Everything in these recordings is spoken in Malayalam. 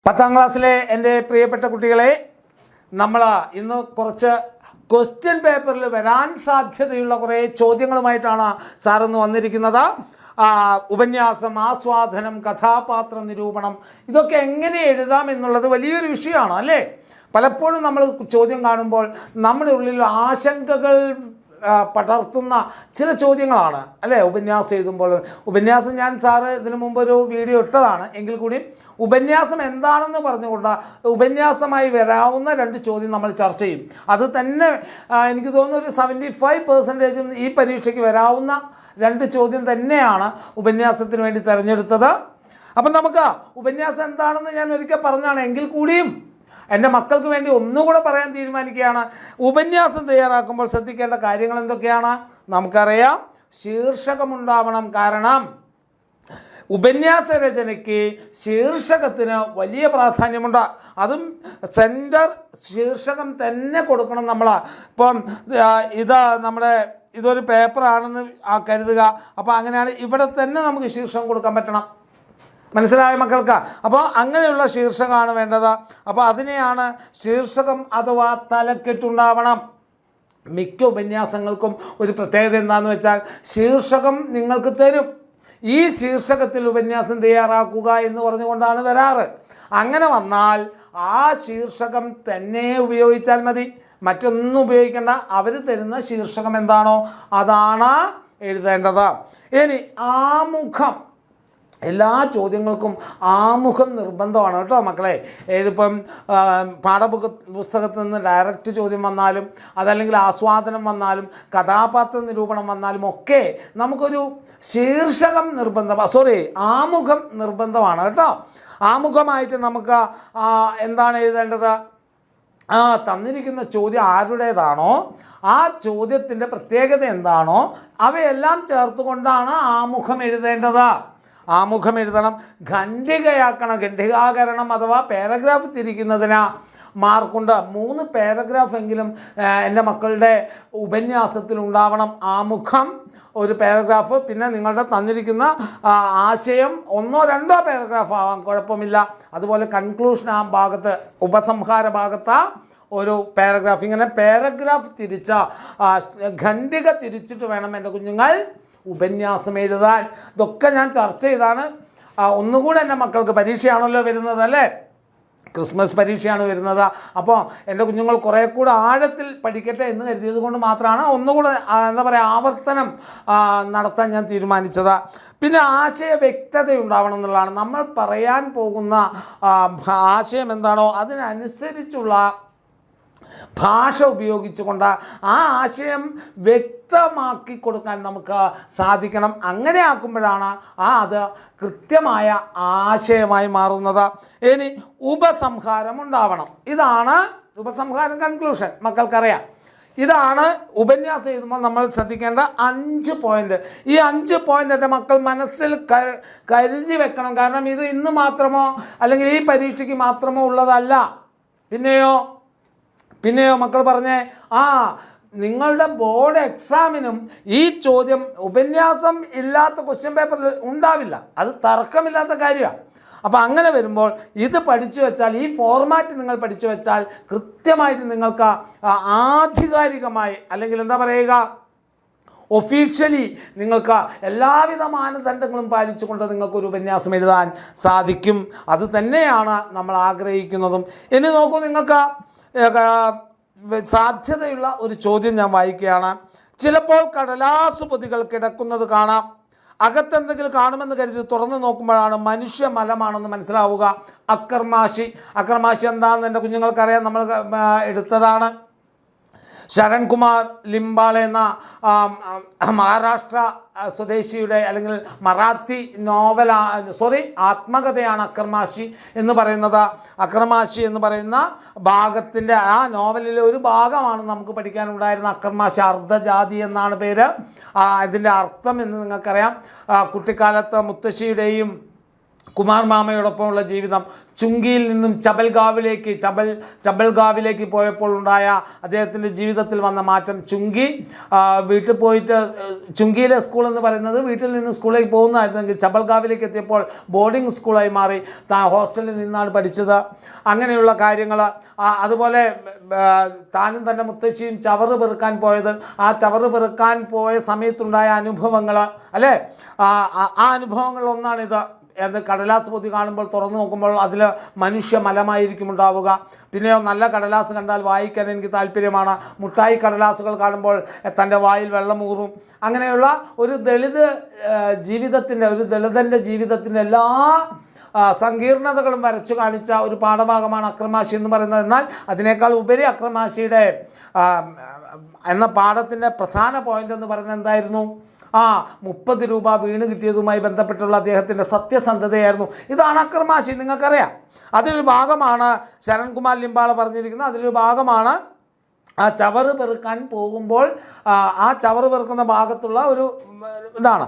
10ാം ക്ലാസ്സിലെ എൻ്റെ പ്രിയപ്പെട്ട കുട്ടികളെ, നമ്മൾ ഇന്ന് കുറച്ച് ക്വസ്റ്റ്യൻ പേപ്പറിൽ വരാൻ സാധ്യതയുള്ള കുറേ ചോദ്യങ്ങളുമായിട്ടാണ് സാറിന്ന് വന്നിരിക്കുന്നത്. ഉപന്യാസം, ആസ്വാദനം, കഥാപാത്ര നിരൂപണം, ഇതൊക്കെ എങ്ങനെ എഴുതാം എന്നുള്ളത് വലിയൊരു വിഷയമാണ് അല്ലേ. പലപ്പോഴും നമ്മൾ ചോദ്യം കാണുമ്പോൾ നമ്മുടെ ഉള്ളിൽ ആശങ്കകൾ പടർത്തുന്ന ചില ചോദ്യങ്ങളാണ് അല്ലേ. ഉപന്യാസം എഴുതുമ്പോൾ ഉപന്യാസം ഞാൻ സാറ് ഇതിനു മുമ്പ് ഒരു വീഡിയോ ഇട്ടതാണ്, എങ്കിൽ കൂടി ഉപന്യാസം എന്താണെന്ന് പറഞ്ഞുകൊണ്ട് ഉപന്യാസമായി വരാവുന്ന 2 ചോദ്യം നമ്മൾ ചർച്ച ചെയ്യും. അത് തന്നെ എനിക്ക് തോന്നുന്നു ഒരു 75% ഈ പരീക്ഷയ്ക്ക് വരാവുന്ന 2 ചോദ്യം തന്നെയാണ് ഉപന്യാസത്തിന് വേണ്ടി തിരഞ്ഞെടുത്തത്. അപ്പം നമുക്ക് ഉപന്യാസം എന്താണെന്ന് ഞാൻ ഒരിക്കൽ പറഞ്ഞാണ്, എങ്കിൽ കൂടിയും എൻ്റെ മക്കൾക്ക് വേണ്ടി ഒന്നുകൂടെ പറയാൻ തീരുമാനിക്കുകയാണ്. ഉപന്യാസം തയ്യാറാക്കുമ്പോൾ ശ്രദ്ധിക്കേണ്ട കാര്യങ്ങൾ എന്തൊക്കെയാണ് നമുക്കറിയാം. ശീർഷകമുണ്ടാവണം. കാരണം ഉപന്യാസ രചനയ്ക്ക് ശീർഷകത്തിന് വലിയ പ്രാധാന്യമുണ്ട്. അതും ശീർഷകം തന്നെ കൊടുക്കണം നമ്മൾ. ഇപ്പം ഇതൊരു പേപ്പറാണെന്ന് കരുതുക. അപ്പോൾ അങ്ങനെയാണ് ഇവിടെ തന്നെ നമുക്ക് ശീർഷകം കൊടുക്കാൻ പറ്റണം. മനസ്സിലായ മക്കൾക്ക്? അപ്പോൾ അങ്ങനെയുള്ള ശീർഷകമാണ് വേണ്ടത്. അപ്പോൾ അതിനെയാണ് ശീർഷകം അഥവാ തലക്കെട്ടുണ്ടാവണം. മിക്ക ഉപന്യാസങ്ങൾക്കും ഒരു പ്രത്യേകത എന്താണെന്ന് വെച്ചാൽ ശീർഷകം നിങ്ങൾക്ക് തരും. ഈ ശീർഷകത്തിൽ ഉപന്യാസം തയ്യാറാക്കുക എന്ന് പറഞ്ഞുകൊണ്ടാണ് വരാറ്. അങ്ങനെ വന്നാൽ ആ ശീർഷകം തന്നെ ഉപയോഗിച്ചാൽ മതി, മറ്റൊന്നും ഉപയോഗിക്കേണ്ട. അവർ തരുന്ന ശീർഷകം എന്താണോ അതാണ് എഴുതേണ്ടത്. ഇനി ആമുഖം. എല്ലാ ചോദ്യങ്ങൾക്കും ആമുഖം നിർബന്ധമാണ് കേട്ടോ മക്കളെ. ഇതിപ്പം പാഠപുസ്തകത്തിൽ നിന്ന് ഡയറക്റ്റ് ചോദ്യം വന്നാലും, അതല്ലെങ്കിൽ ആസ്വാദനം വന്നാലും, കഥാപാത്ര നിരൂപണം വന്നാലും ഒക്കെ നമുക്കൊരു ശീർഷകം ആമുഖം നിർബന്ധമാണ് കേട്ടോ. ആമുഖമായിട്ട് നമുക്ക് എന്താണ് എഴുതേണ്ടത്? തന്നിരിക്കുന്ന ചോദ്യം ആരുടേതാണോ ആ ചോദ്യത്തിൻ്റെ പ്രത്യേകത എന്താണോ അവയെല്ലാം ചേർത്തുകൊണ്ടാണ് ആമുഖം എഴുതേണ്ടത്. ആമുഖം എഴുതണം. ഖണ്ഡികയാക്കണം. ഖണ്ഡികാകരണം അഥവാ പാരഗ്രാഫ് തിരിക്കുന്നതിന് മാർക്കുണ്ട്. 3 പാരഗ്രാഫ് എങ്കിലും എൻ്റെ മക്കളുടെ ഉപന്യാസത്തിൽ ഉണ്ടാവണം. ആമുഖം, ഒരു പാരഗ്രാഫ്, പിന്നെ നിങ്ങളുടെ തന്നിരിക്കുന്ന ആശയം 1-2 പാരഗ്രാഫ് ആവാം, കുഴപ്പമില്ല. അതുപോലെ കൺക്ലൂഷൻ ആ ഭാഗത്ത്, ഉപസംഹാര ഭാഗത്ത് ഒരു പാരഗ്രാഫ്. ഇങ്ങനെ പാരഗ്രാഫ് തിരിച്ച ഖണ്ഡിക തിരിച്ചിട്ട് വേണം എൻ്റെ കുഞ്ഞുങ്ങൾ ഉപന്യാസം എഴുതാൻ. ഇതൊക്കെ ഞാൻ ചർച്ച ചെയ്താണ്. ഒന്നുകൂടെ എൻ്റെ മക്കൾക്ക് പരീക്ഷയാണല്ലോ വരുന്നത് അല്ലേ, ക്രിസ്മസ് പരീക്ഷയാണ് വരുന്നത്. അപ്പോൾ എൻ്റെ കുഞ്ഞുങ്ങൾ കുറേ കൂടെ ആഴത്തിൽ പഠിക്കട്ടെ എന്ന് കരുതിയത് കൊണ്ട് മാത്രമാണ് ഒന്നുകൂടെ ആവർത്തനം നടത്താൻ ഞാൻ തീരുമാനിച്ചത്. പിന്നെ ആശയ വ്യക്തത ഉണ്ടാവണം എന്നുള്ളതാണ്. നമ്മൾ പറയാൻ പോകുന്ന ആശയം എന്താണോ അതിനനുസരിച്ചുള്ള ഭാഷ ഉപയോഗിച്ചുകൊണ്ട് ആ ആശയം വ്യക്തമാക്കി കൊടുക്കാൻ നമുക്ക് സാധിക്കണം. അങ്ങനെ ആക്കുമ്പോഴാണ് അത് കൃത്യമായ ആശയമായി മാറുന്നത്. ഇനി ഉപസംഹാരം ഉണ്ടാവണം. ഇതാണ് ഉപസംഹാരം, കൺക്ലൂഷൻ. മക്കൾക്കറിയാം. ഇതാണ് ഉപന്യാസം എഴുതുമ്പോൾ നമ്മൾ ശ്രദ്ധിക്കേണ്ട 5 പോയിന്റ്. ഈ 5 പോയിന്റ് എൻ്റെ മക്കൾ മനസ്സിൽ കരുതി വെക്കണം. കാരണം ഇത് ഇന്ന് മാത്രമോ അല്ലെങ്കിൽ ഈ പരീക്ഷയ്ക്ക് മാത്രമോ ഉള്ളതല്ല. പിന്നെയോ മക്കൾ പറഞ്ഞേ, നിങ്ങളുടെ ബോർഡ് എക്സാമിനും ഈ ചോദ്യം ഉപന്യാസം ഇല്ലാത്ത ക്വസ്റ്റ്യൻ പേപ്പറിൽ ഉണ്ടാവില്ല. അത് തർക്കമില്ലാത്ത കാര്യമാണ്. അപ്പോൾ അങ്ങനെ വരുമ്പോൾ ഇത് പഠിച്ചു വെച്ചാൽ, ഈ ഫോർമാറ്റ് നിങ്ങൾ പഠിച്ചു വെച്ചാൽ കൃത്യമായിട്ട് നിങ്ങൾക്ക് ആധികാരികമായി, അല്ലെങ്കിൽ ഒഫീഷ്യലി നിങ്ങൾക്ക് എല്ലാവിധ മാനദണ്ഡങ്ങളും പാലിച്ചുകൊണ്ട് നിങ്ങൾക്കൊരു ഉപന്യാസം എഴുതാൻ സാധിക്കും. അത് തന്നെയാണ് നമ്മൾ ആഗ്രഹിക്കുന്നതും. ഇനി നോക്കൂ, നിങ്ങൾക്ക് സാധ്യതയുള്ള ഒരു ചോദ്യം ഞാൻ വായിക്കുകയാണ്. ചിലപ്പോൾ കടലാസ് പൊതികൾ കിടക്കുന്നത് കാണാം. അകത്തെന്തെങ്കിലും കാണുമെന്ന് കരുതി തുറന്നു നോക്കുമ്പോഴാണ് മനുഷ്യ മലമാണെന്ന് മനസ്സിലാവുക. അക്കർമാശി എന്താണെന്ന് എൻ്റെ കുഞ്ഞുങ്ങൾക്കറിയാം, നമ്മൾ എടുത്തതാണ്. ശരൺകുമാർ ലിംബാളെ എന്ന മഹാരാഷ്ട്ര സ്വദേശിയുടെ അല്ലെങ്കിൽ മറാത്തി ആത്മകഥയാണ് അക്കർമാശി എന്ന് പറയുന്നത്. അക്കർമാശി എന്ന് പറയുന്ന ഭാഗത്തിൻ്റെ ആ നോവലിലെ ഒരു ഭാഗമാണ് നമുക്ക് പഠിക്കാനുണ്ടായിരുന്ന അക്കർമാശി. അർദ്ധജാതി എന്നാണ് പേര്. ഇതിൻ്റെ അർത്ഥം എന്ന് നിങ്ങൾക്കറിയാം. കുട്ടിക്കാലത്ത് മുത്തശ്ശിയുടെയും കുമാർ മാമയോടൊപ്പമുള്ള ജീവിതം, ചുങ്കിയിൽ നിന്നും ചബൽഗാവിലേക്ക് പോയപ്പോൾ ഉണ്ടായ അദ്ദേഹത്തിൻ്റെ ജീവിതത്തിൽ വന്ന മാറ്റം, ചുങ്കി വീട്ടിൽ പോയിട്ട് ചുങ്കിയിലെ സ്കൂൾ എന്ന് പറയുന്നത് വീട്ടിൽ നിന്ന് സ്കൂളിലേക്ക് പോകുന്നതായിരുന്നെങ്കിൽ ചബൽഗാവിലേക്ക് എത്തിയപ്പോൾ ബോർഡിംഗ് സ്കൂളായി മാറി, ഹോസ്റ്റലിൽ നിന്നാണ് പഠിച്ചത്. അങ്ങനെയുള്ള കാര്യങ്ങൾ. അതുപോലെ താനും തൻ്റെ മുത്തശ്ശിയും ചവറ് പെറുക്കാൻ പോയത്, ആ ചവറ് പെറുക്കാൻ പോയ സമയത്തുണ്ടായ അനുഭവങ്ങൾ അല്ലേ, ആ അനുഭവങ്ങളിലൊന്നാണിത്. കടലാസ് പൊതി കാണുമ്പോൾ തുറന്നു നോക്കുമ്പോൾ അതിൽ മനുഷ്യ മലമായിരിക്കും ഉണ്ടാവുക. പിന്നെയോ നല്ല കടലാസ് കണ്ടാൽ വായിക്കാൻ എനിക്ക് താല്പര്യമാണ്. മുട്ടായി കടലാസുകൾ കാണുമ്പോൾ തൻ്റെ വായിൽ വെള്ളമൂറും. അങ്ങനെയുള്ള ഒരു ദളിതൻ്റെ ജീവിതത്തിൻ്റെ എല്ലാ സങ്കീർണതകളും വരച്ചു കാണിച്ച ഒരു പാഠഭാഗമാണ് അക്രമാശി എന്ന് പറയുന്നത്. എന്നാൽ അതിനേക്കാൾ ഉപരി അക്രമാശിയുടെ എന്ന പാഠത്തിൻ്റെ പ്രധാന പോയിന്റ് എന്ന് പറയുന്നത് എന്തായിരുന്നു? 30 രൂപ വീണ് കിട്ടിയതുമായി ബന്ധപ്പെട്ടുള്ള അദ്ദേഹത്തിൻ്റെ സത്യസന്ധതയായിരുന്നു. ഇതാണ് അക്രമാശി, നിങ്ങൾക്കറിയാം. അതിലൊരു ഭാഗമാണ് ശരൺകുമാർ ലിംബാള പറഞ്ഞിരിക്കുന്നത്. അതിലൊരു ഭാഗമാണ് ആ ചവറ് പെറുക്കാൻ പോകുമ്പോൾ ആ ചവറ് പെറുക്കുന്ന ഭാഗത്തുള്ള ഒരു ഇതാണ്.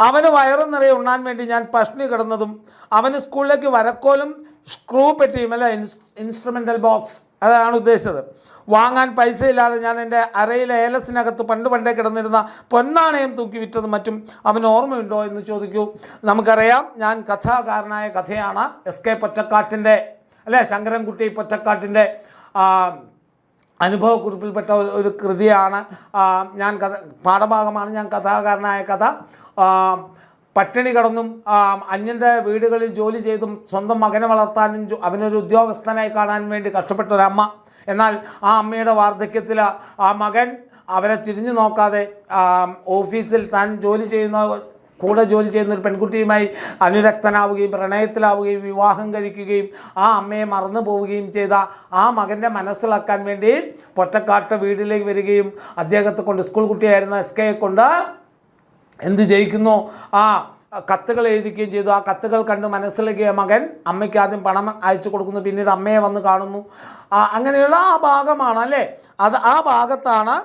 അവന് വയറ് നിറയെ ഉണ്ണാൻ വേണ്ടി ഞാൻ പഷ്ണി കിടന്നതും അവന് സ്കൂളിലേക്ക് വരക്കോലും സ്ക്രൂ പെട്ടിയും അല്ല ഇൻസ്ട്രുമെൻ്റൽ ബോക്സ് അതാണ് ഉദ്ദേശിച്ചത് വാങ്ങാൻ പൈസയില്ലാതെ ഞാൻ എൻ്റെ അരയിലെ ഏലസിനകത്ത് പണ്ടേ കിടന്നിരുന്ന പൊന്നാണയം തൂക്കി വിറ്റതും മറ്റും അവന് ഓർമ്മയുണ്ടോ എന്ന് ചോദിക്കൂ. നമുക്കറിയാം, ഞാൻ കഥാകാരനായ കഥയാണ് SK പൊറ്റക്കാട്ടിൻ്റെ അല്ലേ, ശങ്കരൻകുട്ടി പൊറ്റക്കാട്ടിൻ്റെ അനുഭവക്കുറിപ്പിൽപ്പെട്ട ഒരു കൃതിയാണ്. പാഠഭാഗമാണ് ഞാൻ കഥാകാരനായ കഥ. പട്ടിണി കിടന്നും അന്യൻ്റെ വീടുകളിൽ ജോലി ചെയ്തും സ്വന്തം മകനെ വളർത്താനും അവനൊരു ഉദ്യോഗസ്ഥനായി കാണാൻ വേണ്ടി കഷ്ടപ്പെട്ടൊരമ്മ. എന്നാൽ ആ അമ്മയുടെ വാർദ്ധക്യത്തിൽ ആ മകൻ അവരെ തിരിഞ്ഞു നോക്കാതെ ഓഫീസിൽ താൻ കൂടെ ജോലി ചെയ്യുന്ന ഒരു പെൺകുട്ടിയുമായി അനുരക്തനാവുകയും പ്രണയത്തിലാവുകയും വിവാഹം കഴിക്കുകയും ആ അമ്മയെ മറന്നു പോവുകയും ചെയ്ത ആ മകൻ്റെ മനസ്സിലാക്കാൻ വേണ്ടി പൊറ്റക്കാട്ട് വീട്ടിലേക്ക് വരികയും അദ്ദേഹത്തെ കൊണ്ട്, സ്കൂൾ കുട്ടിയായിരുന്ന SKയെ കൊണ്ട് എന്ത് ചെയ്യിക്കുന്നു, കത്തുകൾ എഴുതിക്കുകയും ചെയ്തു. ആ കത്തുകൾ കണ്ട് മനസ്സിലാക്കിയ മകൻ അമ്മയ്ക്ക് ആദ്യം പണം അയച്ചു കൊടുക്കുന്നു, പിന്നീട് അമ്മയെ വന്ന് കാണുന്നു. അങ്ങനെയുള്ള ആ ഭാഗമാണ് അല്ലേ, ആ ഭാഗത്താണ്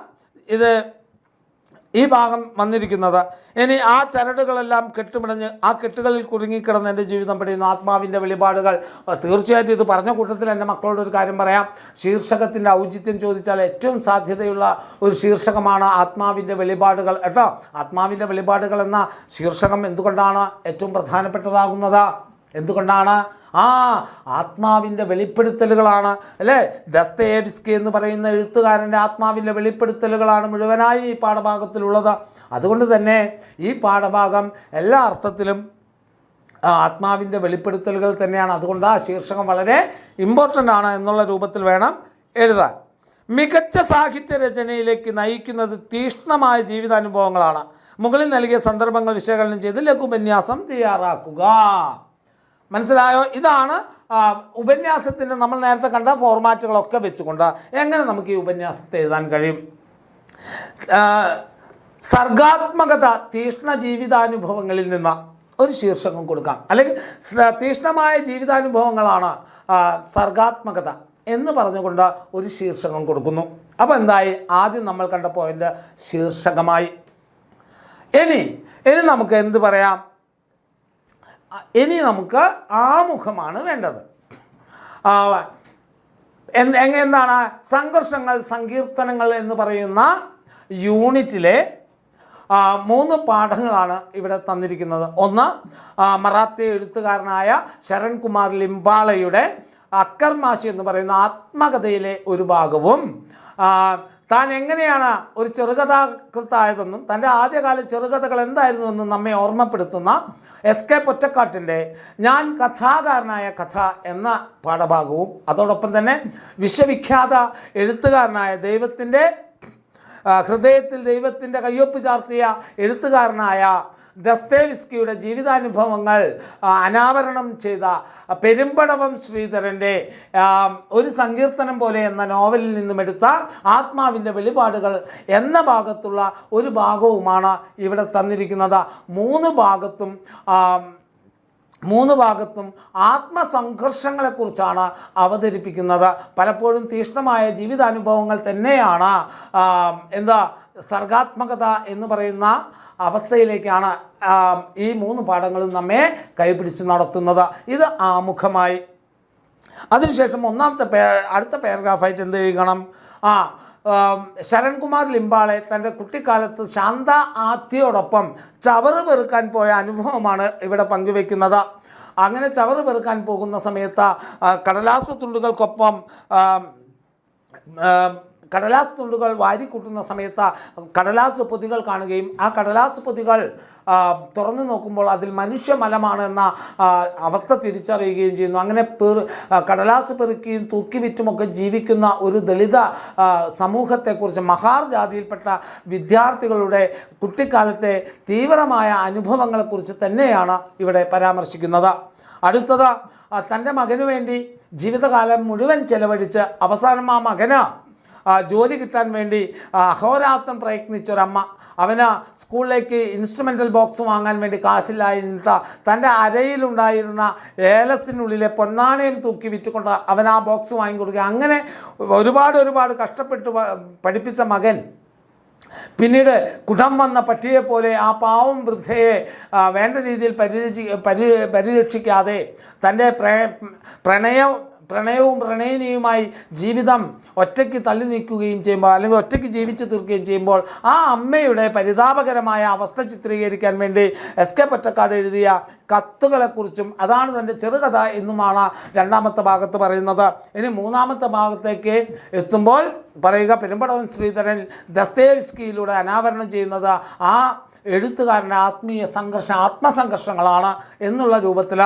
ഈ ഭാഗം വന്നിരിക്കുന്നത്. ഇനി ആ ചരടുകളെല്ലാം കെട്ടുമിടഞ്ഞ് ആ കെട്ടുകളിൽ കുടുങ്ങിക്കിടന്ന് എൻ്റെ ജീവിതം പടിയുന്ന ആത്മാവിൻ്റെ വെളിപാടുകൾ. തീർച്ചയായിട്ടും ഇത് പറഞ്ഞ കൂട്ടത്തിൽ എൻ്റെ മക്കളോട് ഒരു കാര്യം പറയാം. ശീർഷകത്തിൻ്റെ ഔചിത്യം ചോദിച്ചാൽ ഏറ്റവും സാധ്യതയുള്ള ഒരു ശീർഷകമാണ് ആത്മാവിൻ്റെ വെളിപാടുകൾ കേട്ടോ. ആത്മാവിൻ്റെ വെളിപാടുകൾ എന്ന ശീർഷകം എന്തുകൊണ്ടാണ് ഏറ്റവും പ്രധാനപ്പെട്ടതാകുന്നത്? എന്തുകൊണ്ടാണ്? ആത്മാവിൻ്റെ വെളിപ്പെടുത്തലുകളാണ് അല്ലേ. ദസ്തയേവ്സ്കി എന്ന് പറയുന്ന എഴുത്തുകാരൻ്റെ ആത്മാവിൻ്റെ വെളിപ്പെടുത്തലുകളാണ് മുഴുവനായി ഈ പാഠഭാഗത്തിലുള്ളത്. അതുകൊണ്ട് തന്നെ ഈ പാഠഭാഗം എല്ലാ അർത്ഥത്തിലും ആത്മാവിൻ്റെ വെളിപ്പെടുത്തലുകൾ തന്നെയാണ്. അതുകൊണ്ട് ആ ശീർഷകം വളരെ ഇമ്പോർട്ടൻ്റ് ആണ് എന്നുള്ള രൂപത്തിൽ വേണം എഴുതാൻ. മികച്ച സാഹിത്യ രചനയിലേക്ക് നയിക്കുന്നത് തീക്ഷ്ണമായ ജീവിതാനുഭവങ്ങളാണ്. മുകളിൽ നൽകിയ സന്ദർഭങ്ങൾ വിശകലനം ചെയ്ത് ലഘുപന്യാസം തയ്യാറാക്കുക. മനസ്സിലായോ? ഇതാണ് ഉപന്യാസത്തിൻ്റെ നമ്മൾ നേരത്തെ കണ്ട ഫോർമാറ്റുകളൊക്കെ വെച്ചുകൊണ്ട് എങ്ങനെ നമുക്ക് ഈ ഉപന്യാസത്തെ എഴുതാൻ കഴിയും. സർഗാത്മകത, തീക്ഷ്ണ ജീവിതാനുഭവങ്ങളിൽ നിന്ന് ഒരു ശീർഷകം കൊടുക്കാം. അല്ലെങ്കിൽ തീക്ഷ്ണമായ ജീവിതാനുഭവങ്ങളാണ് സർഗാത്മകത എന്ന് പറഞ്ഞുകൊണ്ട് ഒരു ശീർഷകം കൊടുക്കുന്നു. അപ്പോൾ എന്തായി? ആദ്യം നമ്മൾ കണ്ട പോയിൻ്റ് ശീർഷകമായി. ഇനി നമുക്ക് എന്ത് പറയാം? ഇനി നമുക്ക് ആമുഖമാണ് വേണ്ടത്. എന്താണ്? സംഘർഷങ്ങൾ, സങ്കീർത്തനങ്ങൾ എന്ന് പറയുന്ന യൂണിറ്റിലെ 3 പാഠങ്ങളാണ് ഇവിടെ തന്നിരിക്കുന്നത്. ഒന്ന്, മറാത്തി എഴുത്തുകാരനായ ശരൺകുമാർ ലിംബാളയുടെ അക്കർമാശി എന്ന് പറയുന്ന ആത്മകഥയിലെ ഒരു ഭാഗവും താൻ എങ്ങനെയാണ് ഒരു ചെറുകഥാകൃത്തായതെന്നും തൻ്റെ ആദ്യകാല ചെറുകഥകൾ എന്തായിരുന്നുവെന്നും നമ്മെ ഓർമ്മപ്പെടുത്തുന്ന SK പൊറ്റക്കാട്ടിൻ്റെ ഞാൻ കഥാകാരനായ കഥ എന്ന പാഠഭാഗവും അതോടൊപ്പം തന്നെ വിശ്വവിഖ്യാത എഴുത്തുകാരനായ ദൈവത്തിൻ്റെ ഹൃദയത്തിൽ ദൈവത്തിൻ്റെ കയ്യൊപ്പ് ചാർത്തിയ എഴുത്തുകാരനായ ദസ്തേവിസ്കിയുടെ ജീവിതാനുഭവങ്ങൾ അനാവരണം ചെയ്ത പെരുമ്പടവം ശ്രീധരൻ്റെ ഒരു സങ്കീർത്തനം പോലെ എന്ന നോവലിൽ നിന്നും എടുത്ത ആത്മാവിൻ്റെ വെളിപാടുകൾ എന്ന ഭാഗത്തുള്ള ഒരു ഭാഗവുമാണ് ഇവിടെ തന്നിരിക്കുന്നത്. 3 ഭാഗത്തും മൂന്ന് ഭാഗത്തും ആത്മസംഘർഷങ്ങളെക്കുറിച്ചാണ് അവതരിപ്പിക്കുന്നത്. പലപ്പോഴും തീക്ഷ്ണമായ ജീവിതാനുഭവങ്ങൾ തന്നെയാണ് സർഗാത്മകത എന്ന് പറയുന്ന അവസ്ഥയിലേക്കാണ് ഈ മൂന്ന് പാഠങ്ങളും നമ്മെ കൈപിടിച്ച് നടത്തുന്നത്. ഇത് ആമുഖമായി. അതിനുശേഷം അടുത്ത പാരഗ്രാഫായിട്ട് എന്ത് ചെയ്യണം? ശരൺകുമാർ ലിംബാളെ തൻ്റെ കുട്ടിക്കാലത്ത് ശാന്ത ആത്യയോടൊപ്പം ചവറ് പെറുക്കാൻ പോയ അനുഭവമാണ് ഇവിടെ പങ്കുവെക്കുന്നത്. അങ്ങനെ ചവറ് പെറുക്കാൻ പോകുന്ന സമയത്ത് കടലാസ് തുണ്ടുകൾ വാരിക്കൂട്ടുന്ന സമയത്ത് കടലാസ് പൊതികൾ കാണുകയും ആ കടലാസ് പൊതികൾ തുറന്നു നോക്കുമ്പോൾ അതിൽ മനുഷ്യമലമാണ് എന്ന അവസ്ഥ തിരിച്ചറിയുകയും ചെയ്യുന്നു. അങ്ങനെ കടലാസ് പെറുക്കിയും തൂക്കി വിറ്റുമൊക്കെ ജീവിക്കുന്ന ഒരു ദളിത സമൂഹത്തെക്കുറിച്ച്, മഹാർ ജാതിയിൽപ്പെട്ട വിദ്യാർത്ഥികളുടെ കുട്ടിക്കാലത്തെ തീവ്രമായ അനുഭവങ്ങളെക്കുറിച്ച് തന്നെയാണ് ഇവിടെ പരാമർശിക്കുന്നത്. അടുത്തത്, തൻ്റെ മകനു വേണ്ടി ജീവിതകാലം മുഴുവൻ ചെലവഴിച്ച് അവസാനം ആ മകന് ജോലി കിട്ടാൻ വേണ്ടി അഹോരാത്രം പ്രയത്നിച്ചൊരമ്മ. അവന് സ്കൂളിലേക്ക് ഇൻസ്ട്രുമെൻ്റൽ ബോക്സ് വാങ്ങാൻ വേണ്ടി കാശില്ലായിട്ട് തൻ്റെ അരയിലുണ്ടായിരുന്ന ഏലസിനുള്ളിലെ പൊന്നാണയം തൂക്കി വിറ്റുകൊണ്ട് അവൻ ആ ബോക്സ് വാങ്ങിക്കൊടുക്കുക. അങ്ങനെ ഒരുപാട് കഷ്ടപ്പെട്ട് പഠിപ്പിച്ച മകൻ പിന്നീട് കുടം വന്ന പട്ടിയെ പോലെ ആ പാവം വൃദ്ധയെ വേണ്ട രീതിയിൽ പരിരക്ഷിക്കാതെ തൻ്റെ പ്രണയവും പ്രണയിനിയുമായി ജീവിതം ഒറ്റയ്ക്ക് തള്ളി നീക്കുകയും ചെയ്യുമ്പോൾ, അല്ലെങ്കിൽ ഒറ്റയ്ക്ക് ജീവിച്ചു തീർക്കുകയും ചെയ്യുമ്പോൾ, ആ അമ്മയുടെ പരിതാപകരമായ അവസ്ഥ ചിത്രീകരിക്കാൻ വേണ്ടി എസ്.കെ. പൊറ്റക്കാട് എഴുതിയ കത്തുകളെക്കുറിച്ചും അതാണ് തൻ്റെ ചെറുകഥ എന്നുമാണ് രണ്ടാമത്തെ ഭാഗത്ത് പറയുന്നത്. ഇനി മൂന്നാമത്തെ ഭാഗത്തേക്ക് എത്തുമ്പോൾ പറയുക, പെരുമ്പടവൻ ശ്രീധരൻ ദസ്തയേവ്സ്കിയിലൂടെ അനാവരണം ചെയ്യുന്നത് ആ എഴുത്തുകാരൻ്റെ ആത്മസംഘർഷങ്ങളാണ് എന്നുള്ള രൂപത്തിൽ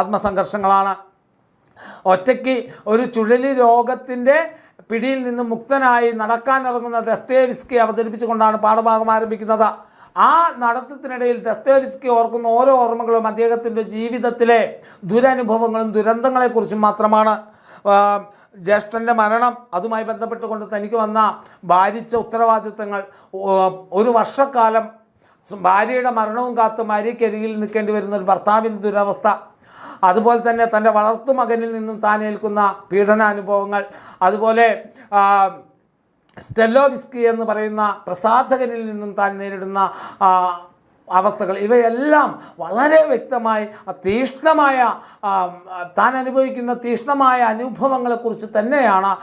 ആത്മസംഘർഷങ്ങളാണ്. ഒറ്റയ്ക്ക് ഒരു ചുഴലി രോഗത്തിൻ്റെ പിടിയിൽ നിന്ന് മുക്തനായി നടക്കാനിറങ്ങുന്ന ദസ്തയേവ്സ്കി അവതരിപ്പിച്ചുകൊണ്ടാണ് പാഠഭാഗം ആരംഭിക്കുന്നത്. ആ നടത്തത്തിനിടയിൽ ദസ്തയേവ്സ്കി ഓർക്കുന്ന ഓരോ ഓർമ്മകളും അദ്ദേഹത്തിൻ്റെ ജീവിതത്തിലെ ദുരനുഭവങ്ങളും ദുരന്തങ്ങളെക്കുറിച്ചും മാത്രമാണ്. ജ്യേഷ്ഠൻ്റെ മരണം, അതുമായി ബന്ധപ്പെട്ടുകൊണ്ട് തനിക്ക് വന്ന ഭാരിച്ച ഉത്തരവാദിത്തങ്ങൾ, ഒരു വർഷക്കാലം ഭാര്യയുടെ മരണവും കാത്ത് ഭാര്യയ്ക്കരികിൽ നിൽക്കേണ്ടി വരുന്ന ഒരു ഭർത്താവിൻ്റെ ദുരവസ്ഥ, അതുപോലെ തന്നെ തൻ്റെ വളർത്തുമകനിൽ നിന്നും താൻ ഏൽക്കുന്ന പീഡനാനുഭവങ്ങൾ, അതുപോലെ സ്റ്റെല്ലോവിസ്കി എന്ന് പറയുന്ന പ്രസാധകനിൽ നിന്നും താൻ നേരിടുന്ന അവസ്ഥകൾ, ഇവയെല്ലാം വളരെ വ്യക്തമായി തീക്ഷ്ണമായ താൻ അനുഭവിക്കുന്ന തീക്ഷ്ണമായ അനുഭവങ്ങളെക്കുറിച്ച് തന്നെയാണ്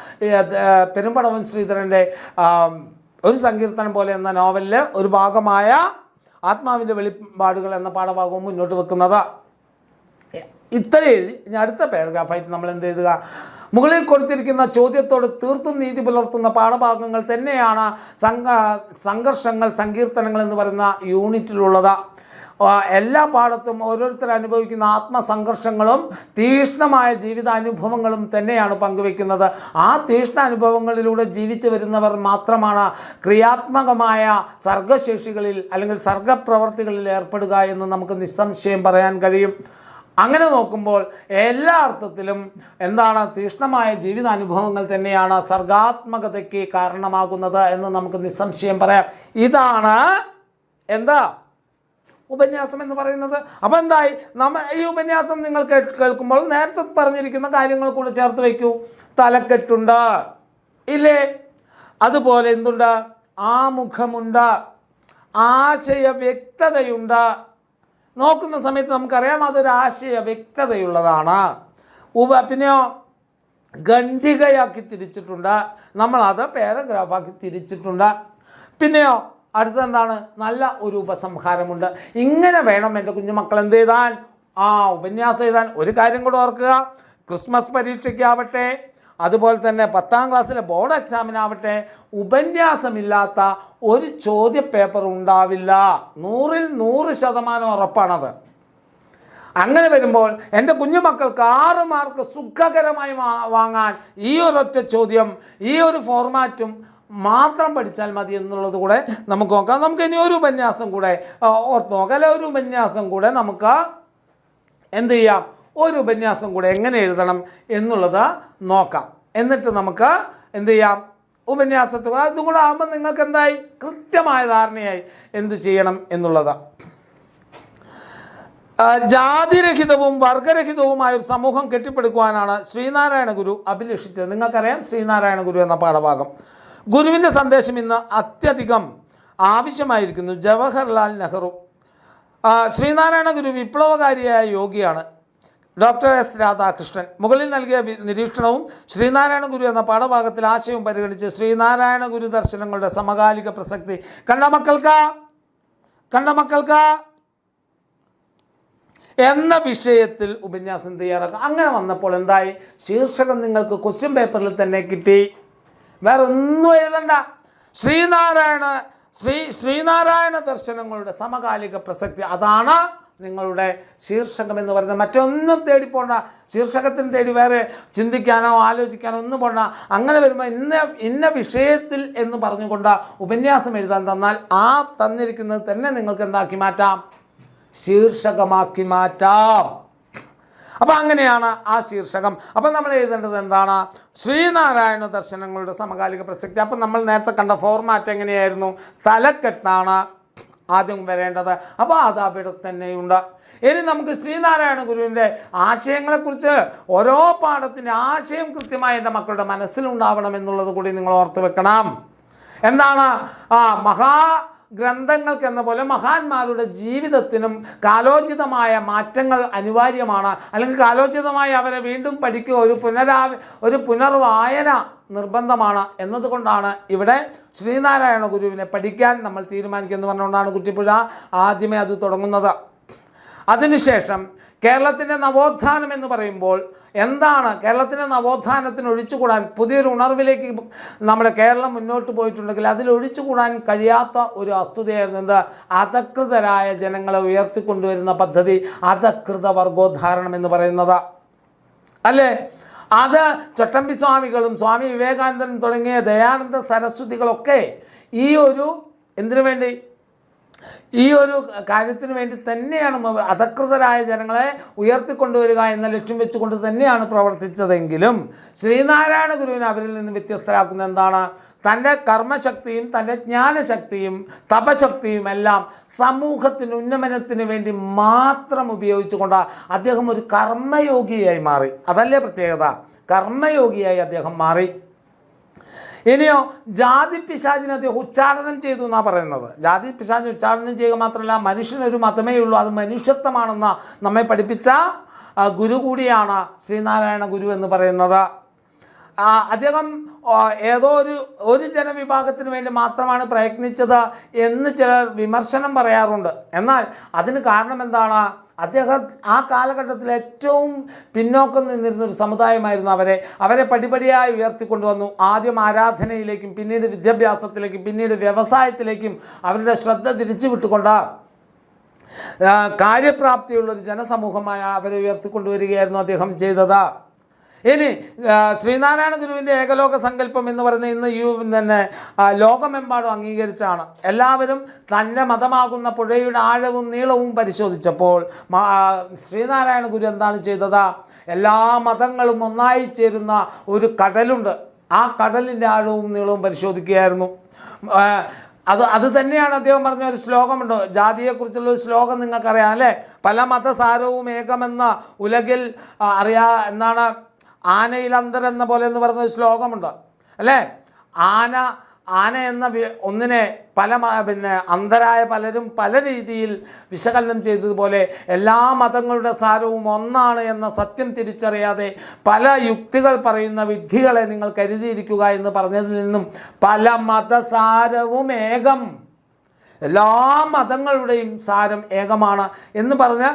പെരുമ്പടവൻ ശ്രീധരൻ്റെ ഒരു സങ്കീർത്തനം പോലെ എന്ന നോവലിലെ ഒരു ഭാഗമായ ആത്മാവിൻ്റെ വെളിപ്പാടുകൾ എന്ന പാഠഭാഗവും മുന്നോട്ട് വെക്കുന്നത്. ഇത്ര എഴുതി ഇനി അടുത്ത പാരഗ്രാഫായിട്ട് നമ്മൾ എന്ത് എഴുതുക? മുകളിൽ കൊടുത്തിരിക്കുന്ന ചോദ്യത്തോട് തീർത്തും നീതി പുലർത്തുന്ന പാഠഭാഗങ്ങൾ തന്നെയാണ് സംഘർഷങ്ങൾ, സങ്കീർത്തനങ്ങൾ എന്ന് പറയുന്ന യൂണിറ്റിലുള്ളത്. എല്ലാ പാഠത്തും ഓരോരുത്തർ അനുഭവിക്കുന്ന ആത്മസംഘർഷങ്ങളും തീക്ഷ്ണമായ ജീവിതാനുഭവങ്ങളും തന്നെയാണ് പങ്കുവെക്കുന്നത്. ആ തീക്ഷ്ണാനുഭവങ്ങളിലൂടെ ജീവിച്ചു വരുന്നവർ മാത്രമാണ് ക്രിയാത്മകമായ സർഗശേഷികളിൽ അല്ലെങ്കിൽ സർഗപ്രവർത്തികളിൽ ഏർപ്പെടുക എന്ന് നമുക്ക് നിസ്സംശയം പറയാൻ കഴിയും. അങ്ങനെ നോക്കുമ്പോൾ എല്ലാ അർത്ഥത്തിലും എന്താണ് തീക്ഷ്ണമായ ജീവിതാനുഭവങ്ങൾ തന്നെയാണ് സർഗാത്മകതയ്ക്ക് കാരണമാകുന്നത് എന്ന് നമുക്ക് നിസ്സംശയം പറയാം. ഇതാണ് ഉപന്യാസം എന്ന് പറയുന്നത്. അപ്പോൾ എന്തായി, ഈ ഉപന്യാസം നിങ്ങൾ കേൾക്കുമ്പോൾ നേരത്തെ പറഞ്ഞിരിക്കുന്ന കാര്യങ്ങൾ കൂടെ ചേർത്ത് വയ്ക്കൂ. തലക്കെട്ടുണ്ട് ഇല്ലേ, അതുപോലെ എന്തുണ്ട്, ആമുഖമുണ്ട്, ആശയ വ്യക്തതയുണ്ട്. നോക്കുന്ന സമയത്ത് നമുക്കറിയാം അതൊരു ആശയ വ്യക്തതയുള്ളതാണ്. പിന്നെയോ ഖണ്ഡികയാക്കി തിരിച്ചിട്ടുണ്ട്, നമ്മളത് പാരഗ്രാഫാക്കി തിരിച്ചിട്ടുണ്ട്. പിന്നെയോ അടുത്തെന്താണ്, നല്ല ഒരു ഉപസംഹാരമുണ്ട്. ഇങ്ങനെ വേണം എൻ്റെ കുഞ്ഞുമക്കൾ എന്ത് ചെയ്താൻ, ഉപന്യാസം എഴുതാൻ. ഒരു കാര്യം കൂടെ ഓർക്കുക, ക്രിസ്മസ് പരീക്ഷയ്ക്കാവട്ടെ, അതുപോലെ തന്നെ 10ാം ക്ലാസ്സിലെ ബോർഡ് എക്സാമിനാവട്ടെ, ഉപന്യാസമില്ലാത്ത ഒരു ചോദ്യപേപ്പർ ഉണ്ടാവില്ല. 100ൽ 100% ഉറപ്പാണത്. അങ്ങനെ വരുമ്പോൾ എൻ്റെ കുഞ്ഞുമക്കൾക്ക് 6 മാർക്ക് സുഖകരമായി വാങ്ങാൻ ഈ ഒരൊറ്റ ചോദ്യം, ഈ ഒരു ഫോർമാറ്റും മാത്രം പഠിച്ചാൽ മതി എന്നുള്ളത് കൂടെ നമുക്ക് നോക്കാം. നമുക്ക് ഇനി ഒരു ഉപന്യാസം കൂടെ ഓർത്ത് നോക്കാം, അല്ലെ? ഒരു ഉപന്യാസം കൂടെ നമുക്ക് എന്ത് ചെയ്യാം, ഒരു ഉപന്യാസം കൂടെ എങ്ങനെ എഴുതണം എന്നുള്ളത് നോക്കാം. എന്നിട്ട് നമുക്ക് എന്ത് ചെയ്യാം, ഉപന്യാസത്തിൽ അതും കൂടെ ആകുമ്പോൾ നിങ്ങൾക്ക് എന്തായി, കൃത്യമായ ധാരണയായി എന്ത് ചെയ്യണം എന്നുള്ളത്. ജാതിരഹിതവും വർഗരഹിതവുമായ ഒരു സമൂഹം കെട്ടിപ്പടുക്കുവാനാണ് ശ്രീനാരായണ ഗുരു അഭിലഷിച്ചത്. നിങ്ങൾക്കറിയാം ശ്രീനാരായണ ഗുരു എന്ന പാഠഭാഗം. ഗുരുവിൻ്റെ സന്ദേശം ഇന്ന് അത്യധികം ആവശ്യമായിരിക്കുന്നു. ജവഹർലാൽ നെഹ്റു. ശ്രീനാരായണ ഗുരു വിപ്ലവകാരിയായ യോഗിയാണ്. ഡോക്ടർ എസ് രാധാകൃഷ്ണൻ മുകളിൽ നൽകിയ നിരീക്ഷണവും ശ്രീനാരായണ ഗുരു എന്ന പാഠഭാഗത്തിൽ ആശയവും പരിഗണിച്ച് ശ്രീനാരായണ ഗുരു ദർശനങ്ങളുടെ സമകാലിക പ്രസക്തി കണ്ട മക്കൾക്ക് എന്ന വിഷയത്തിൽ ഉപന്യാസം തയ്യാറാക്കുക. അങ്ങനെ വന്നപ്പോൾ എന്തായി? ശീർഷകം നിങ്ങൾക്ക് ക്വസ്റ്റ്യൻ പേപ്പറിൽ തന്നെ കിട്ടി. വേറെ ഒന്നും എഴുതണ്ട. ശ്രീനാരായണ ദർശനങ്ങളുടെ സമകാലിക പ്രസക്തി, അതാണ് നിങ്ങളുടെ ശീർഷകം എന്ന് പറയുന്നത്. മറ്റൊന്നും തേടിപ്പോണ്ട. ശീർഷകത്തിന് തേടി വേറെ ചിന്തിക്കാനോ ആലോചിക്കാനോ ഒന്നും പോണ്ട. അങ്ങനെ വരുമ്പോൾ ഇന്ന വിഷയത്തിൽ എന്ന് പറഞ്ഞുകൊണ്ട് ഉപന്യാസം എഴുതാൻ തന്നാൽ ആ തന്നിരിക്കുന്നത് തന്നെ നിങ്ങൾക്ക് എന്താക്കി മാറ്റാം? ശീർഷകമാക്കി മാറ്റാം. അപ്പോൾ അങ്ങനെയാണ് ആ ശീർഷകം. അപ്പം നമ്മൾ എഴുതേണ്ടത് എന്താണ്? ശ്രീനാരായണ ദർശനങ്ങളുടെ സമകാലിക പ്രസക്തി. അപ്പം നമ്മൾ നേരത്തെ കണ്ട ഫോർമാറ്റ് എങ്ങനെയായിരുന്നു? തലക്കെട്ടാണ് ആദ്യം വരേണ്ടത്. അപ്പോൾ അത് അവിടെ തന്നെയുണ്ട്. ഇനി നമുക്ക് ശ്രീനാരായണ ഗുരുവിൻ്റെ ആശയങ്ങളെക്കുറിച്ച് ഓരോ പാഠത്തിൻ്റെ ആശയം കൃത്യമായി എൻ്റെ മക്കളുടെ മനസ്സിലുണ്ടാവണം എന്നുള്ളത് കൂടി നിങ്ങൾ ഓർത്ത് വെക്കണം. എന്താണ്? ഗ്രന്ഥങ്ങൾക്ക് എന്ന പോലെ മഹാന്മാരുടെ ജീവിതത്തിനും കാലോചിതമായ മാറ്റങ്ങൾ അനിവാര്യമാണ്. അല്ലെങ്കിൽ കാലോചിതമായി അവരെ വീണ്ടും പഠിക്കുക, ഒരു പുനർവായന നിർബന്ധമാണ് എന്നതുകൊണ്ടാണ് ഇവിടെ ശ്രീനാരായണ ഗുരുവിനെ പഠിക്കാൻ നമ്മൾ തീരുമാനിക്കുന്നത് പറഞ്ഞുകൊണ്ടാണ് കുറ്റിപ്പുഴ ആദ്യമേ അത് തുടങ്ങുന്നത്. അതിനുശേഷം കേരളത്തിൻ്റെ നവോത്ഥാനം എന്ന് പറയുമ്പോൾ എന്താണ്? കേരളത്തിൻ്റെ നവോത്ഥാനത്തിന് ഒഴിച്ചുകൂടാൻ, പുതിയൊരു ഉണർവിലേക്ക് നമ്മുടെ കേരളം മുന്നോട്ട് പോയിട്ടുണ്ടെങ്കിൽ അതിൽ ഒഴിച്ചുകൂടാൻ കഴിയാത്ത ഒരു വസ്തുതയായിരുന്നു എന്ത്? അധകൃതരായ ജനങ്ങളെ ഉയർത്തിക്കൊണ്ടുവരുന്ന പദ്ധതി, അധകൃത വർഗോദ്ധാരണം എന്ന് പറയുന്നത് അല്ലേ? അത് ചട്ടമ്പി സ്വാമികളും സ്വാമി വിവേകാനന്ദനും തുടങ്ങിയ ദയാനന്ദ സരസ്വതികളൊക്കെ ഈ ഒരു കാര്യത്തിന് വേണ്ടി തന്നെയാണ് അധകൃതരായ ജനങ്ങളെ ഉയർത്തിക്കൊണ്ടുവരിക എന്ന ലക്ഷ്യം വെച്ചുകൊണ്ട് തന്നെയാണ് പ്രവർത്തിച്ചതെങ്കിലും ശ്രീനാരായണ ഗുരുവിനെ അവരിൽ നിന്ന് വ്യത്യസ്തരാക്കുന്ന എന്താണ്? തൻ്റെ കർമ്മശക്തിയും തൻ്റെ ജ്ഞാനശക്തിയും തപശക്തിയും എല്ലാം സമൂഹത്തിന് ഉന്നമനത്തിന് വേണ്ടി മാത്രം ഉപയോഗിച്ചുകൊണ്ട് അദ്ദേഹം ഒരു കർമ്മയോഗിയായി മാറി. അതല്ലേ പ്രത്യേകത? കർമ്മയോഗിയായി അദ്ദേഹം മാറി. ഇനിയോ ജാതി പിശാചിനെ അദ്ദേഹം ഉച്ചാടനം ചെയ്തു എന്നാണ് പറയുന്നത്. ജാതി പിശാചിനെ ഉച്ചാടനം ചെയ്യുക മാത്രമല്ല, മനുഷ്യനൊരു മതമേ ഉള്ളൂ, അത് മനുഷ്യത്വമാണെന്ന് നമ്മെ പഠിപ്പിച്ച ഗുരു കൂടിയാണ് ശ്രീനാരായണ ഗുരു എന്ന് പറയുന്നത്. അദ്ദേഹം ഏതോ ഒരു ജനവിഭാഗത്തിന് വേണ്ടി മാത്രമാണ് പ്രയത്നിച്ചത് എന്ന് ചിലർ വിമർശനം പറയാറുണ്ട്. എന്നാൽ അതിന് കാരണം എന്താണ്? അദ്ദേഹം ആ കാലഘട്ടത്തിൽ ഏറ്റവും പിന്നോക്കം നിന്നിരുന്നൊരു സമുദായമായിരുന്നു അവരെ പടിപടിയായി ഉയർത്തിക്കൊണ്ടുവന്നു. ആദ്യം ആരാധനയിലേക്കും പിന്നീട് വിദ്യാഭ്യാസത്തിലേക്കും പിന്നീട് വ്യവസായത്തിലേക്കും അവരുടെ ശ്രദ്ധ തിരിച്ചു വിട്ടുകൊണ്ട് കാര്യപ്രാപ്തിയുള്ളൊരു ജനസമൂഹമായി അവരെ ഉയർത്തിക്കൊണ്ടുവരികയായിരുന്നു അദ്ദേഹം ചെയ്തത്. ഇനി ശ്രീനാരായണ ഗുരുവിൻ്റെ ഏകലോക സങ്കല്പം എന്ന് പറയുന്നത് ഇന്ന് തന്നെ ലോകമെമ്പാടും അംഗീകരിച്ചാണ്. എല്ലാവരും തൻ്റെ മതമാകുന്ന പുഴയുടെ ആഴവും നീളവും പരിശോധിച്ചപ്പോൾ ശ്രീനാരായണ ഗുരു എന്താണ് ചെയ്തത്? എല്ലാ മതങ്ങളും ഒന്നായി ചേരുന്ന ഒരു കടലുണ്ട്, ആ കടലിൻ്റെ ആഴവും നീളവും പരിശോധിക്കുകയായിരുന്നു. അത് തന്നെയാണ് അദ്ദേഹം പറഞ്ഞ ഒരു ശ്ലോകമുണ്ട്. ജാതിയെക്കുറിച്ചുള്ള ഒരു ശ്ലോകം നിങ്ങൾക്കറിയാം അല്ലേ? പല മതസാരവും ഏകമെന്ന ഉലകിൽ എന്നാണ് ആനയിൽ അന്തർ എന്ന പോലെ എന്ന് പറയുന്ന ഒരു ശ്ലോകമുണ്ട് അല്ലേ? ആന എന്ന ഒന്നിനെ അന്തരായ പലരും പല രീതിയിൽ വിശകലനം ചെയ്തതുപോലെ എല്ലാ മതങ്ങളുടെ സാരവും ഒന്നാണ് എന്ന സത്യം തിരിച്ചറിയാതെ പല യുക്തികൾ പറയുന്ന വിഡ്ഢികളെ നിങ്ങൾ കരുതിയിരിക്കുക എന്ന് പറഞ്ഞതിൽ നിന്നും പല മതസാരവും ഏകം, എല്ലാ മതങ്ങളുടെയും സാരം ഏകമാണ് എന്ന് പറഞ്ഞ്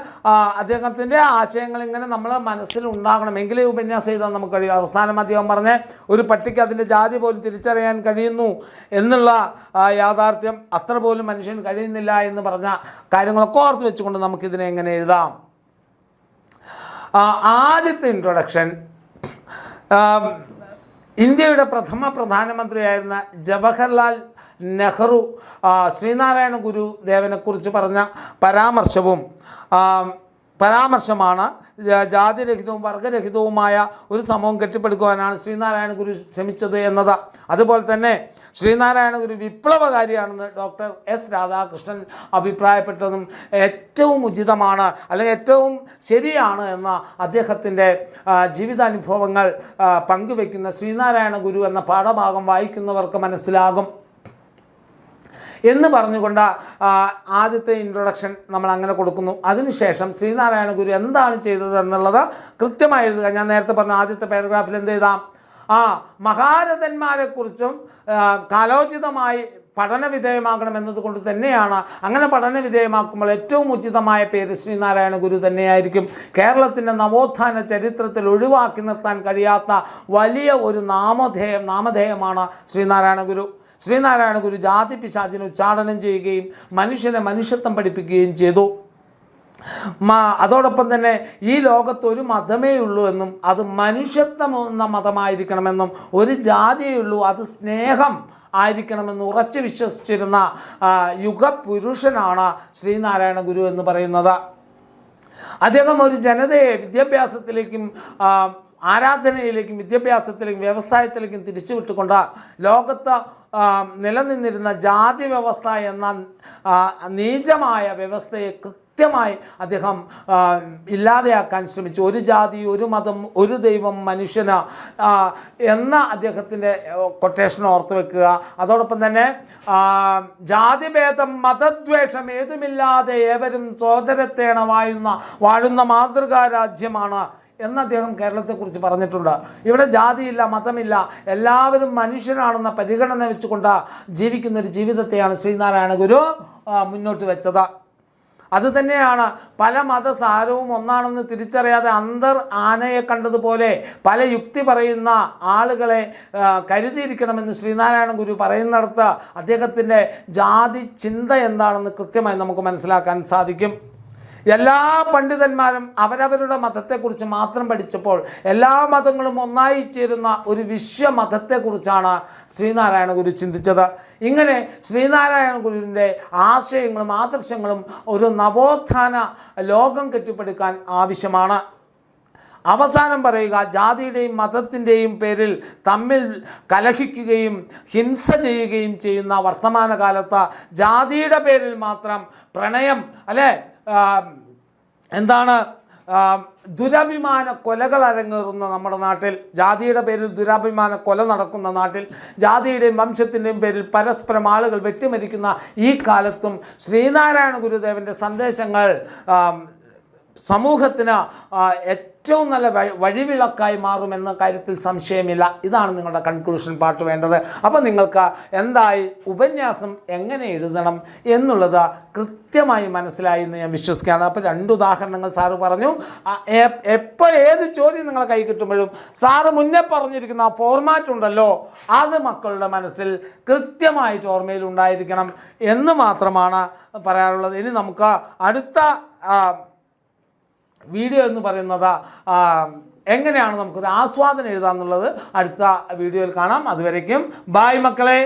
അദ്ദേഹത്തിൻ്റെ ആശയങ്ങൾ ഇങ്ങനെ നമ്മൾ മനസ്സിലുണ്ടാകണം. എങ്കിലേ ഉപന്യാസം എഴുതാൻ നമുക്ക് കഴിയും. അവസാനം അദ്ദേഹം പറഞ്ഞ് ഒരു പട്ടിക്ക് അതിൻ്റെ ജാതി പോലും തിരിച്ചറിയാൻ കഴിയുന്നു എന്നുള്ള യാഥാർത്ഥ്യം അത്ര പോലും മനുഷ്യന് കഴിയുന്നില്ല എന്ന് പറഞ്ഞ കാര്യങ്ങളൊക്കെ ഓർത്ത് വെച്ചുകൊണ്ട് നമുക്കിതിനെ എങ്ങനെ എഴുതാം? ആദ്യത്തെ ഇൻട്രൊഡക്ഷൻ ഇന്ത്യയുടെ പ്രഥമ പ്രധാനമന്ത്രിയായിരുന്ന ജവഹർലാൽ നെഹ്റു ശ്രീനാരായണ ഗുരുദേവനെക്കുറിച്ച് പറഞ്ഞ പരാമർശവും പരാമർശമാണ്. ജാതിരഹിതവും വർഗരഹിതവുമായ ഒരു സമൂഹം കെട്ടിപ്പടുക്കുവാനാണ് ശ്രീനാരായണ ഗുരു ശ്രമിച്ചത് എന്നത്. അതുപോലെ തന്നെ ശ്രീനാരായണ ഗുരു വിപ്ലവകാരിയാണെന്ന് ഡോക്ടർ എസ് രാധാകൃഷ്ണൻ അഭിപ്രായപ്പെട്ടതും ഏറ്റവും ഉചിതമാണ്, അല്ലെങ്കിൽ ഏറ്റവും ശരിയാണ് എന്ന അദ്ദേഹത്തിൻ്റെ ജീവിതാനുഭവങ്ങൾ പങ്കുവെക്കുന്ന ശ്രീനാരായണ ഗുരു എന്ന പാഠഭാഗം വായിക്കുന്നവർക്ക് മനസ്സിലാകും എന്ന് പറഞ്ഞുകൊണ്ട് ആദ്യത്തെ ഇൻട്രൊഡക്ഷൻ നമ്മൾ അങ്ങനെ കൊടുക്കുന്നു. അതിനുശേഷം ശ്രീനാരായണ ഗുരു എന്താണ് ചെയ്തത് എന്നുള്ളത് കൃത്യമായി എഴുതുക. ഞാൻ നേരത്തെ പറഞ്ഞ ആദ്യത്തെ പാരഗ്രാഫിൽ എന്ത് ചെയ്താം? മഹാരഥന്മാരെക്കുറിച്ചും കാലോചിതമായി പഠന വിധേയമാകണമെന്നതുകൊണ്ട് തന്നെയാണ്. അങ്ങനെ പഠന വിധേയമാക്കുമ്പോൾ ഏറ്റവും ഉചിതമായ പേര് ശ്രീനാരായണ ഗുരു തന്നെയായിരിക്കും. കേരളത്തിൻ്റെ നവോത്ഥാന ചരിത്രത്തിൽ ഒഴിവാക്കി നിർത്താൻ കഴിയാത്ത വലിയ ഒരു നാമധേയമാണ് ശ്രീനാരായണ ഗുരു. ശ്രീനാരായണ ഗുരു ജാതി പിശാചിനെ ഉച്ചാടനം ചെയ്യുകയും മനുഷ്യനെ മനുഷ്യത്വം പഠിപ്പിക്കുകയും ചെയ്തു. അതോടൊപ്പം തന്നെ ഈ ലോകത്ത് ഒരു മതമേ ഉള്ളൂ എന്നും അത് മനുഷ്യത്വം എന്ന മതമായിരിക്കണമെന്നും ഒരു ജാതിയേ ഉള്ളൂ അത് സ്നേഹം ആയിരിക്കണമെന്ന് ഉറച്ചു വിശ്വസിച്ചിരുന്ന യുഗപുരുഷനാണ് ശ്രീനാരായണ ഗുരു എന്ന് പറയുന്നത്. അദ്ദേഹം ഒരു ജനതയെ വിദ്യാഭ്യാസത്തിലേക്കും ആരാധനയിലേക്കും വിദ്യാഭ്യാസത്തിലേക്കും വ്യവസായത്തിലേക്കും തിരിച്ചുവിട്ടുകൊണ്ട് ലോകത്ത് നിലനിന്നിരുന്ന ജാതി വ്യവസ്ഥ എന്ന നീചമായ വ്യവസ്ഥയെ കൃത്യമായി അദ്ദേഹം ഇല്ലാതെയാക്കാൻ ശ്രമിച്ചു. ഒരു ജാതി, ഒരു മതം, ഒരു ദൈവം, മനുഷ്യന് എന്ന അദ്ദേഹത്തിൻ്റെ കൊട്ടേഷൻ ഓർത്തു വെക്കുക. അതോടൊപ്പം തന്നെ ജാതിഭേദം മതദ്വേഷം ഏതുമില്ലാതെ ഏവരും സോദരത്തേണ വാഴുന്ന മാതൃകാ രാജ്യമാണ് എന്ന് അദ്ദേഹം കേരളത്തെക്കുറിച്ച് പറഞ്ഞിട്ടുണ്ട്. ഇവിടെ ജാതിയില്ല, മതമില്ല, എല്ലാവരും മനുഷ്യരാണെന്ന പരിഗണന വെച്ചുകൊണ്ട് ജീവിക്കുന്നൊരു ജീവിതത്തെയാണ് ശ്രീനാരായണ ഗുരു മുന്നോട്ട് വെച്ചത്. അതുതന്നെയാണ് പല മതസാരവും ഒന്നാണെന്ന് തിരിച്ചറിയാതെ ആനയെ കണ്ടതുപോലെ പല യുക്തി പറയുന്ന ആളുകളെ കരുതിയിരിക്കണമെന്ന് ശ്രീനാരായണ ഗുരു പറയുന്നിടത്ത് അദ്ദേഹത്തിൻ്റെ ജാതി ചിന്ത എന്താണെന്ന് കൃത്യമായി നമുക്ക് മനസ്സിലാക്കാൻ സാധിക്കും. എല്ലാ പണ്ഡിതന്മാരും അവരവരുടെ മതത്തെക്കുറിച്ച് മാത്രം പഠിച്ചപ്പോൾ എല്ലാ മതങ്ങളും ഒന്നായി ചേരുന്ന ഒരു വിശ്വമതത്തെക്കുറിച്ചാണ് ശ്രീനാരായണ ഗുരു ചിന്തിച്ചത്. ഇങ്ങനെ ശ്രീനാരായണ ഗുരുവിൻ്റെ ആശയങ്ങളും ആദർശങ്ങളും ഒരു നവോത്ഥാന ലോകം കെട്ടിപ്പടുക്കാൻ ആവശ്യമാണ്. അവസാനം പറയുക, ജാതിയുടെയും മതത്തിൻ്റെയും പേരിൽ തമ്മിൽ കലഹിക്കുകയും ഹിംസ ചെയ്യുകയും ചെയ്യുന്ന വർത്തമാനകാലത്ത് ജാതിയുടെ പേരിൽ മാത്രം പ്രണയം ദുരഭിമാന കൊലകൾ അരങ്ങേറുന്ന നമ്മുടെ നാട്ടിൽ, ജാതിയുടെ പേരിൽ ദുരഭിമാന കൊല നടക്കുന്ന നാട്ടിൽ, ജാതിയുടെയും വംശത്തിൻ്റെയും പേരിൽ പരസ്പരം ആളുകൾ വെട്ടിമരിക്കുന്ന ഈ കാലത്തും ശ്രീനാരായണ ഗുരുദേവൻ്റെ സന്ദേശങ്ങൾ സമൂഹത്തിന് ഏറ്റവും നല്ല വഴിവിളക്കായി മാറുമെന്ന കാര്യത്തിൽ സംശയമില്ല. ഇതാണ് നിങ്ങളുടെ കൺക്ലൂഷൻ പാർട്ട് വേണ്ടത്. അപ്പോൾ നിങ്ങൾക്ക് എന്തായി ഉപന്യാസം എങ്ങനെ എഴുതണം എന്നുള്ളത് കൃത്യമായി മനസ്സിലായി എന്ന് ഞാൻ വിശ്വസിക്കുകയാണ്. അപ്പോൾ 2 ഉദാഹരണങ്ങൾ സാറ് പറഞ്ഞു. എപ്പോൾ ഏത് ചോദ്യം നിങ്ങളെ കൈ കിട്ടുമ്പോഴും സാറ് മുന്നേ പറഞ്ഞിരിക്കുന്ന ആ ഫോർമാറ്റ് ഉണ്ടല്ലോ, അത് മക്കളുടെ മനസ്സിൽ കൃത്യമായിട്ട് ഓർമ്മയിൽ ഉണ്ടായിരിക്കണം എന്ന് മാത്രമാണ് പറയാനുള്ളത്. ഇനി നമുക്ക് അടുത്ത വീഡിയോ എന്ന് പറയുന്നത് എങ്ങനെയാണ് നമുക്കൊരു ആസ്വാദനം എഴുതാമെന്നുള്ളത് അടുത്ത വീഡിയോയിൽ കാണാം. അതുവരേക്കും ബായ് മക്കളെ.